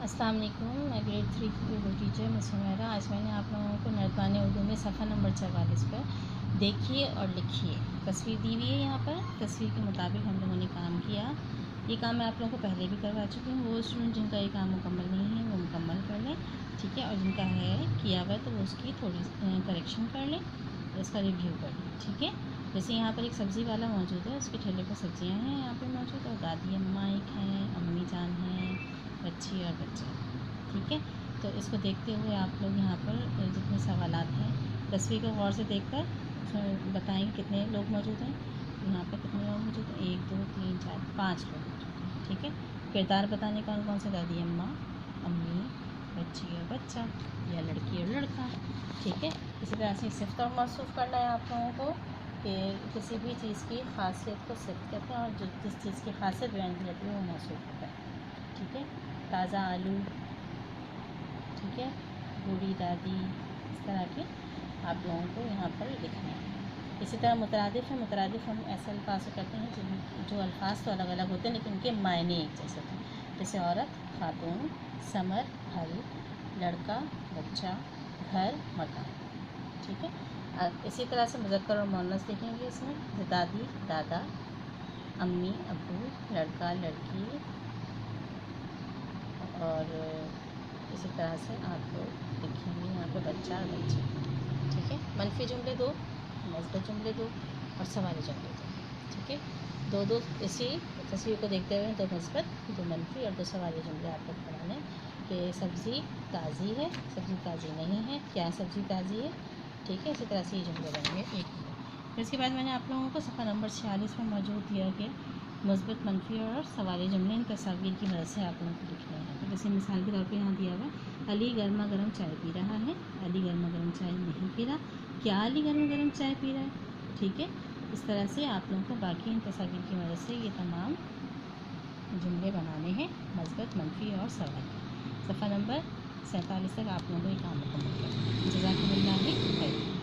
अस्सलाम वालेकुम। मैं ग्रेड 3 की उर्दू टीचर मिस हुमैरा। आज मैंने आप लोगों को नर्तवाने उर्दू में सफ़ा नंबर 44 पर देखिए और लिखिए तस्वीर दी हुई है। यहाँ पर तस्वीर के मुताबिक हम लोगों ने काम किया। ये काम मैं आप लोगों को पहले भी करवा चुकी हूँ। वो स्टूडेंट जिनका ये काम मुकम्मल नहीं है वो मुकम्मल कर लें, ठीक है, और जिनका है किया हुआ तो वो उसकी थोड़ी करेक्शन कर लें, इसका रिव्यू कर लें, ठीक है। जैसे यहाँ पर एक सब्ज़ी वाला मौजूद है, उसके ठेले पर सब्ज़ियाँ हैं यहाँ पे मौजूद, और दादी अम्मा एक हैं, अम्मी जान हैं, बच्ची और बच्चा, ठीक है। तो इसको देखते हुए आप लोग यहाँ पर जितने सवालात हैं तस्वीर को गौर से देखकर उसमें बताएंगे कितने लोग मौजूद हैं। यहाँ पर कितने लोग मौजूद हैं? 1 2 3 4 5 लोग मौजूद हैं, ठीक है। किरदार बताने कौन कौन से? दादी अम्मा, अम्मी, बच्ची और बच्चा, या लड़की और लड़का, ठीक है। इसी तरह से सिफ्त और मौसूफ करना है आप लोगों को कि किसी भी चीज़ की खासियत को सिफ्त कहते हैं, और जो जिस चीज़ की खासियत बयान की जाती है वो मौसूफ होता है, ठीक है। ताज़ा आलू, ठीक है, बूढ़ी दादी, इस तरह के आप लोगों को यहाँ पर लिखना है। इसी तरह मुतरादिफ़ है। मुतरादिफ़ हम ऐसे अल्फाज से करते हैं जो अल्फाज तो अलग अलग होते हैं लेकिन उनके मायने एक जैसे होते हैं। जैसे औरत, खातून, समर, फल, लड़का, बच्चा, घर, मकान, ठीक है। इसी तरह से मुज़क्कर और मुअन्नस देखेंगे इसमें, जैसे दादी, दादा, अम्मी, अब्बू, लड़का, लड़की, और इसी तरह से आप लोग लिखेंगे यहाँ पे बच्चा और बच्ची, ठीक है। मनफी जुमले 2, मस्बत जुमले 2 और सवाली जुमले 2, ठीक है। दो दो इसी तस्वीर को देखते हुए 2 मस्बत, 2 मनफी और 2 सवाली जुमले आप लोग बनाने कि सब्ज़ी ताज़ी है, सब्ज़ी ताज़ी नहीं है, क्या सब्ज़ी ताज़ी है, ठीक है। इसी तरह से ये जुमले बनेंगे एक। फिर इसके बाद मैंने आप लोगों को सफ़ा नंबर 46 में मौजूद दिया कि मुस्बत, मनफी और सवाली जुमले इन तस्वीर की मदद से आप लोगों को लिखने हैं। तो जैसे मिसाल के तौर पे यहाँ दिया हुआ है, अली गर्मा गर्म चाय पी रहा है, अली गर्मा गर्म चाय नहीं पी रहा, क्या अली गर्मा गर्म चाय पी रहा है, ठीक है। इस तरह से आप लोगों को बाकी इन तस्वीर की मदद से ये तमाम जुमले बनाने हैं, मुस्बत, मनफी और सवाली। सफ़ा नंबर 47 तक आप लोगों को ये काम मुकम्मल करना है। जज़ाकुमुल्लाह खैर।